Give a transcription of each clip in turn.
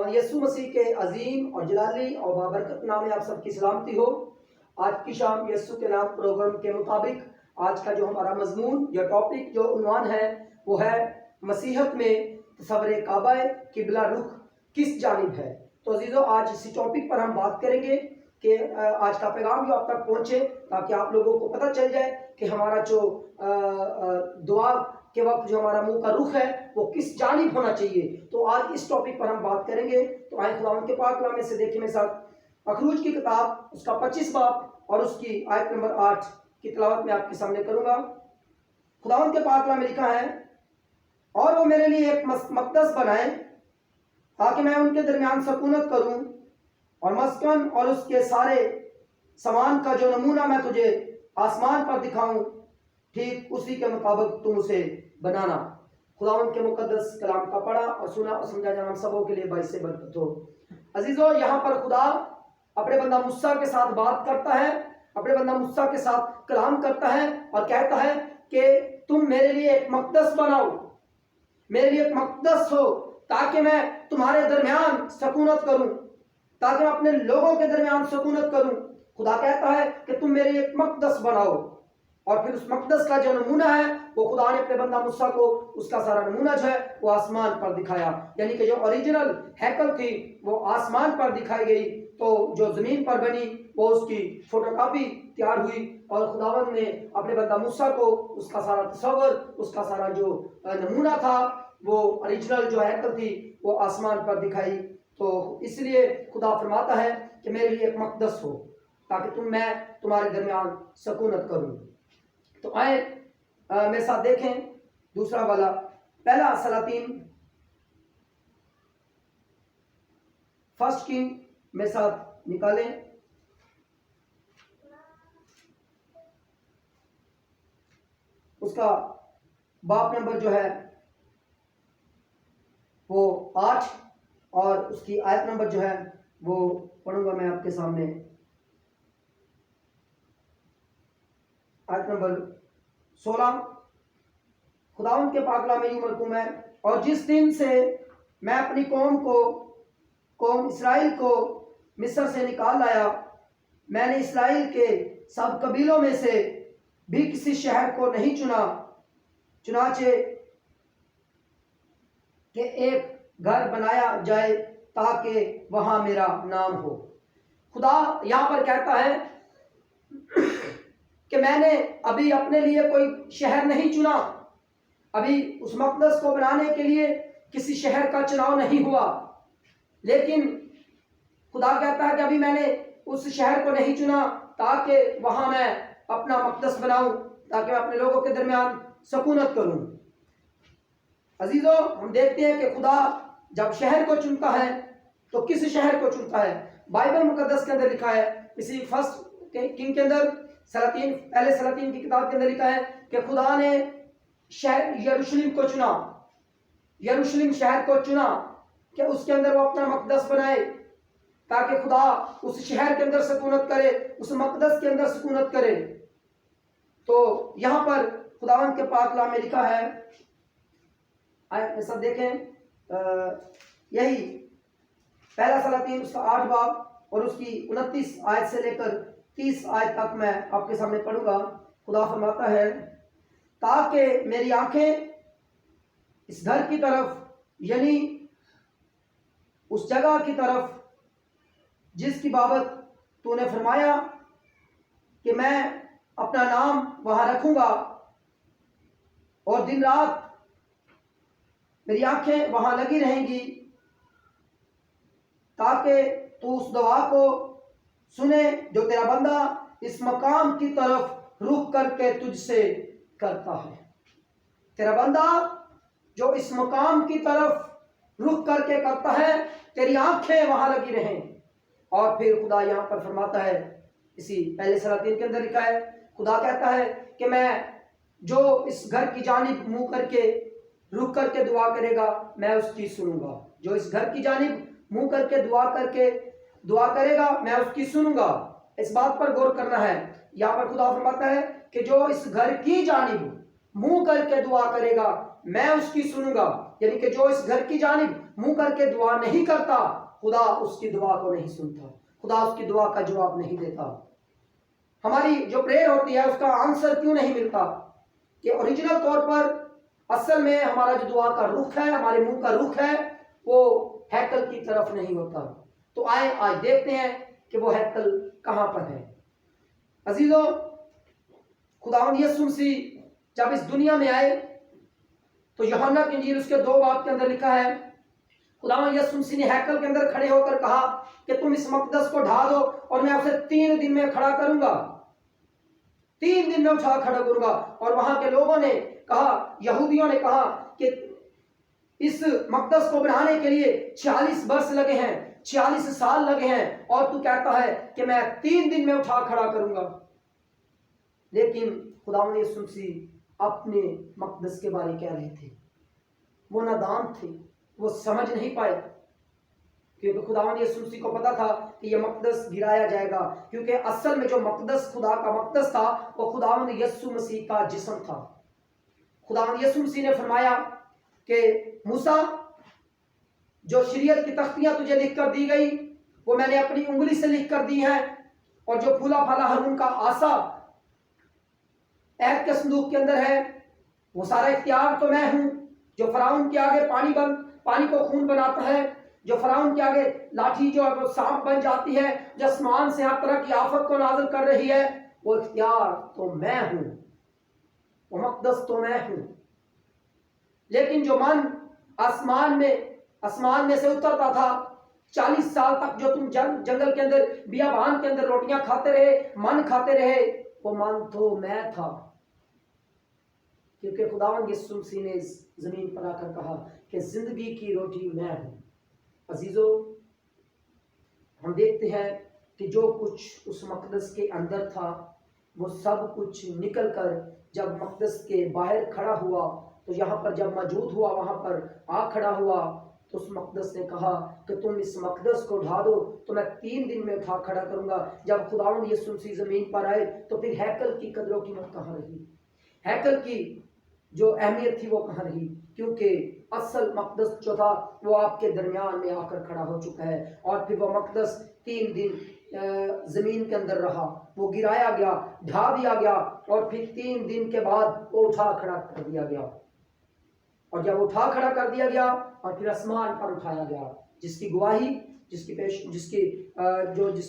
ہمارے یسوع مسیح کے عظیم اور جلالی اور بابرکت نام میں آپ سب کی سلامتی ہو۔ آج کی شام یسوع کے نام پروگرام کے مطابق آج کا جو ہمارا مضمون یا ٹاپک جو عنوان ہے وہ ہے مسیحت میں تصور کعبہ قبلہ رخ کس جانب ہے۔ تو عزیزو، آج اسی ٹاپک پر ہم بات کریں گے کہ آج کا پیغام جو آپ تک پہنچے تاکہ آپ لوگوں کو پتہ چل جائے کہ ہمارا جو دعا کے وقت جو ہمارا منہ کا رخ ہے وہ کس جانب ہونا چاہیے۔ تو آج اس ٹاپک پر ہم بات کریں گے۔ تو آئے خداوند کے پاک کلام میں سے دیکھیں میرے ساتھ مخلوق کی کتاب اس کا 25 باب اور اس کی آیت نمبر 8 کی تلاوت میں آپ کے سامنے کروں گا۔ خداوند کے پاک کلام میں لکھا ہے، اور وہ میرے لیے ایک مقدس بنائے تاکہ میں ان کے درمیان سکونت کروں، اور مسکن اور اس کے سارے سامان کا جو نمونہ میں تجھے آسمان پر دکھاؤں، ٹھیک اسی کے مطابق تم اسے بنانا۔ خداوند کے مقدس کلام کا پڑھا اور سنا اور سمجھا جانا ہم سبوں کے لیے باعث برکت ہو۔ عزیزو، یہاں پر خدا اپنے بندہ موسیٰ کے ساتھ بات کرتا ہے، اپنے بندہ موسیٰ کے ساتھ کلام کرتا ہے اور کہتا ہے کہ تم میرے لیے ایک مقدس بناؤ، میرے لیے ایک مقدس ہو تاکہ میں تمہارے درمیان سکونت کروں، تاکہ میں اپنے لوگوں کے درمیان سکونت کروں۔ خدا کہتا ہے کہ تم میرے لیے ایک مقدس بناؤ، اور پھر اس مقدس کا جو نمونہ ہے وہ خدا نے اپنے بندہ موسیٰ کو اس کا سارا نمونہ جو ہے وہ آسمان پر دکھایا، یعنی کہ جو اوریجنل ہیکل تھی وہ آسمان پر دکھائی گئی، تو جو زمین پر بنی وہ اس کی فوٹو کاپی تیار ہوئی، اور خداوند نے اپنے بندہ موسیٰ کو اس کا سارا تصور، اس کا سارا جو نمونہ تھا وہ اوریجنل جو ہیکل تھی وہ آسمان پر دکھائی۔ تو اس لیے خدا فرماتا ہے کہ میرے لیے ایک مقدس ہو تاکہ میں تمہارے درمیان سکونت کروں۔ تو آئے میرے ساتھ دیکھیں دوسرا والا، پہلا سلاطین فرسٹ کنگ میرے ساتھ نکالیں، اس کا باب نمبر جو ہے وہ 8 اور اس کی آیت نمبر جو ہے وہ پڑھوں گا میں آپ کے سامنے۔ آیت نمبر 16، خداوند کے پاک کلام میں یوں مرقوم ہے، اور جس دن سے میں اپنی قوم اسرائیل کو مصر سے نکال لایا، میں نے اسرائیل کے سب قبیلوں میں سے بھی کسی شہر کو نہیں چنا، چنانچہ کہ ایک گھر بنایا جائے تاکہ وہاں میرا نام ہو۔ خدا یہاں پر کہتا ہے کہ میں نے ابھی اپنے لیے کوئی شہر نہیں چنا، ابھی اس مقدس کو بنانے کے لیے کسی شہر کا چناؤ نہیں ہوا، لیکن خدا کہتا ہے کہ ابھی میں نے اس شہر کو نہیں چنا تاکہ وہاں میں اپنا مقدس بناؤں، تاکہ میں اپنے لوگوں کے درمیان سکونت کروں۔ عزیزو، ہم دیکھتے ہیں کہ خدا جب شہر کو چنتا ہے تو کس شہر کو چنتا ہے؟ بائبل مقدس کے اندر لکھا ہے، اسی فرسٹ کنگ کے اندر پہلے سلاطین کی کتاب کے اندر لکھا ہے کہ خدا نے شہر یروشلم کو چنا، یروشلم شہر کو چنا کہ اس کے اندر وہ اپنا مقدس بنائے، تاکہ خدا اس شہر کے اندر سکونت کرے، اس مقدس کے اندر سکونت کرے۔ تو یہاں پر خداوند کے پاک کلام میں لکھا ہے، آیت میں سب دیکھیں، یہی پہلا سلاطین اس کا 8 باب اور اس کی 29 آیت سے لے کر 30 آیت تک میں آپ کے سامنے پڑھوں گا۔ خدا فرماتا ہے، تاکہ میری آنکھیں اس گھر کی طرف، یعنی اس جگہ کی طرف جس کی بابت تو نے فرمایا کہ میں اپنا نام وہاں رکھوں گا، اور دن رات میری آنکھیں وہاں لگی رہیں گی، تاکہ تو اس دعا کو سنے جو تیرا بندہ اس مقام کی طرف رخ کر کے تجھ سے کرتا ہے۔ تیرا بندہ جو اس مقام کی طرف رخ کر کے کرتا ہے، تیری آنکھیں وہاں لگی رہیں۔ اور پھر خدا یہاں پر فرماتا ہے، اسی پہلے سلاطین کے اندر لکھا ہے، خدا کہتا ہے کہ میں جو اس گھر کی جانب منہ کر کے رخ کر کے دعا کرے گا میں اس کی سنوں گا، جو اس گھر کی جانب منہ کر کے دعا کرے گا میں اس کی سنوں گا۔ اس بات پر غور کرنا ہے، یہاں پر خدا فرماتا ہے کہ جو اس گھر کی جانب منہ کر کے دعا کرے گا میں اس کی سنوں گا، یعنی کہ جو اس گھر کی جانب منہ کر کے دعا نہیں کرتا خدا اس کی دعا کو نہیں سنتا، خدا اس کی دعا کا جواب نہیں دیتا۔ ہماری جو پریئر ہوتی ہے اس کا آنسر کیوں نہیں ملتا؟ کہ اوریجنل طور پر اصل میں ہمارا جو دعا کا رخ ہے، ہمارے منہ کا رخ ہے، وہ ہیکل کی طرف نہیں ہوتا۔ تو آئے آج دیکھتے ہیں کہ وہ ہیکل کہاں پر ہے۔ عزیزو، خداوند یسوع مسیح جب اس دنیا میں آئے تو یوحنا کی انجیل اس کے 2 باب کے اندر لکھا ہے، خداوند یسوع مسیح نے ہیکل کے اندر کھڑے ہو کر کہا کہ تم اس مقدس کو ڈھا دو اور میں اسے 3 دن میں کھڑا کروں گا، 3 دن میں اٹھا کھڑا کروں گا۔ اور وہاں کے لوگوں نے کہا، یہودیوں نے کہا کہ اس مقدس کو بنانے کے لیے 46 برس لگے ہیں، 46 سال لگے ہیں، اور تو کہتا ہے کہ میں 3 دن میں اٹھا کھڑا کروں گا۔ لیکن خداوند یسوع مسیح اپنے مقدس کے بارے کہہ رہے تھے، وہ نادان تھے، وہ سمجھ نہیں پائے، کیونکہ خداوند یسوع مسیح کو پتا تھا کہ یہ مقدس گرایا جائے گا، کیونکہ اصل میں جو مقدس خدا کا مقدس تھا وہ خداوند یسوع مسیح کا جسم تھا۔ خداوند یسوع مسیح نے فرمایا کہ موسیٰ، جو شریعت کی تختیاں تجھے لکھ کر دی گئی وہ میں نے اپنی انگلی سے لکھ کر دی ہیں، اور جو پھولا پھالا ہارون کا آسا عہد کے صندوق کے اندر ہے وہ سارا اختیار تو میں ہوں، جو فرعون کے آگے پانی کو خون بناتا ہے، جو فرعون کے آگے لاٹھی جو ہے وہ سانپ بن جاتی ہے، جو آسمان سے ہر طرح کی آفت کو نازل کر رہی ہے، وہ اختیار تو میں ہوں، وہ مقدس تو میں ہوں۔ لیکن جو من آسمان میں سے اترتا تھا، 40 سال تک جو تم جنگل کے اندر بیابان کے اندر روٹیاں کھاتے رہے، من کھاتے رہے، وہ من تو میں تھا، کیونکہ خداوند یسوع مسیح نے اس زمین پر آ کر کہا کہ زندگی کی روٹی میں ہوں۔ عزیزو، ہم دیکھتے ہیں کہ جو کچھ اس مقدس کے اندر تھا وہ سب کچھ نکل کر جب مقدس کے باہر کھڑا ہوا، تو یہاں پر جب موجود ہوا وہاں پر آ کھڑا ہوا، تو اس مقدس نے کہا کہ تم اس مقدس کو ڈھا دو تو میں 3 دن میں اٹھا کھڑا کروں گا۔ جب خداوند یسوع مسیح زمین پر آئے تو پھر ہیکل کی قدر و قیمت کہاں رہی؟ ہیکل کی جو اہمیت تھی وہ کہاں رہی؟ کیونکہ اصل مقدس جو تھا وہ آپ کے درمیان میں آ کر کھڑا ہو چکا ہے، اور پھر وہ مقدس 3 دن زمین کے اندر رہا، وہ گرایا گیا، ڈھا دیا گیا، اور پھر 3 دن کے بعد وہ اٹھا کھڑا کر دیا گیا۔ اور جب اٹھا کھڑا کر دیا گیا اور پھر آسمان پر اٹھایا گیا، جس کی گواہی، جس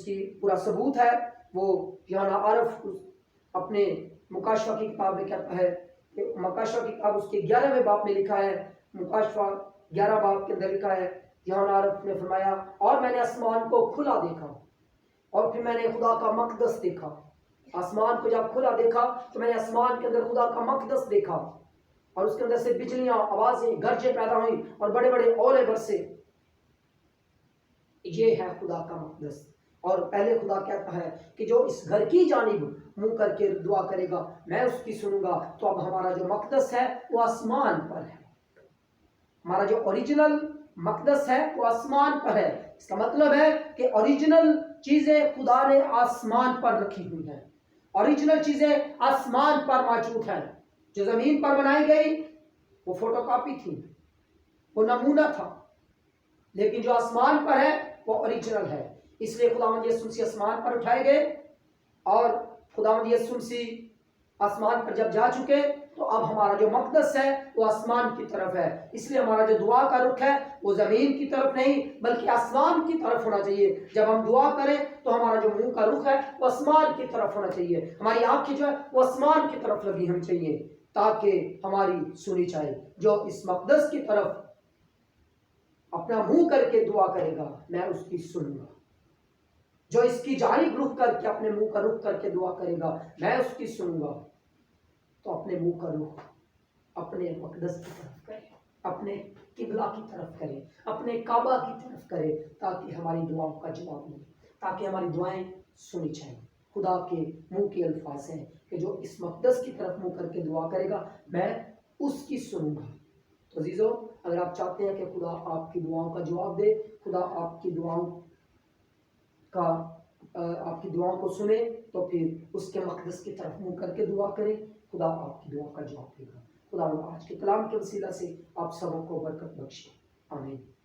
کی پورا ثبوت ہے، وہ یوحنا عارف اپنے مکاشفہ کی کتاب میں کہتا ہے کہ مکاشفہ کی کتاب اس کے 11ویں باب میں لکھا ہے، مکاشفہ 11 باب کے اندر لکھا ہے، یوحنا عارف نے فرمایا، اور میں نے آسمان کو کھلا دیکھا، اور پھر میں نے خدا کا مقدس دیکھا۔ آسمان کو جب کھلا دیکھا تو میں نے آسمان کے اندر خدا کا مقدس دیکھا، اور اس کے اندر سے بجلیاں، آوازیں، گرجیں پیدا ہوئیں، اور بڑے بڑے اولے برسے۔ یہ ہے خدا کا مقدس۔ اور پہلے خدا کہتا ہے کہ جو اس گھر کی جانب منہ کر کے دعا کرے گا میں اس کی سنوں گا۔ تو اب ہمارا جو مقدس ہے وہ آسمان پر ہے، ہمارا جو اوریجنل مقدس ہے وہ آسمان پر ہے۔ اس کا مطلب ہے کہ اوریجنل چیزیں خدا نے آسمان پر رکھی ہوئی ہیں، اوریجنل چیزیں آسمان پر موجود ہیں۔ جو زمین پر بنائی گئی وہ فوٹو کاپی تھی، وہ نمونہ تھا، لیکن جو آسمان پر ہے وہ اوریجنل ہے۔ اس لیے خداوند یسوع مسیح آسمان پر اٹھائے گئے، اور خداوند یسوع مسیح آسمان پر جب جا چکے تو اب ہمارا جو مقدس ہے وہ آسمان کی طرف ہے۔ اس لیے ہمارا جو دعا کا رخ ہے وہ زمین کی طرف نہیں بلکہ آسمان کی طرف ہونا چاہیے۔ جب ہم دعا کریں تو ہمارا جو منہ کا رخ ہے وہ آسمان کی طرف ہونا چاہیے، ہماری آنکھیں جو ہے وہ آسمان کی طرف لگی ہونی چاہیے، تاکہ ہماری سنی جائے۔ جو اس مقدس کی طرف اپنا منہ کر کے دعا کرے گا میں اس کی سنوں گا، جو اس کی جانب رخ کر کے اپنے منہ کا رخ کر کے دعا کرے گا میں اس کی سنوں گا۔ تو اپنے منہ کا رخ اپنے مقدس کی طرف کرے، اپنے قبلہ کی طرف کرے، اپنے کعبہ کی طرف کرے، تاکہ ہماری دعاؤں کا جواب ملے، تاکہ ہماری دعائیں سنی جائیں۔ خدا کے منہ کے الفاظ ہیں کہ جو اس مقدس کی طرف منہ کر کے دعا کرے گا میں اس کی سنوں گا۔ تو عزیزو، اگر آپ چاہتے ہیں کہ خدا آپ کی دعاؤں کا جواب دے، خدا آپ کی دعاؤں کو سنے، تو پھر اس کے مقدس کی طرف منہ کر کے دعا کریں، خدا آپ کی دعا کا جواب دے گا۔ خدا آج کے کلام کے وسیلہ سے آپ سبوں کو برکت بخشے، آمین۔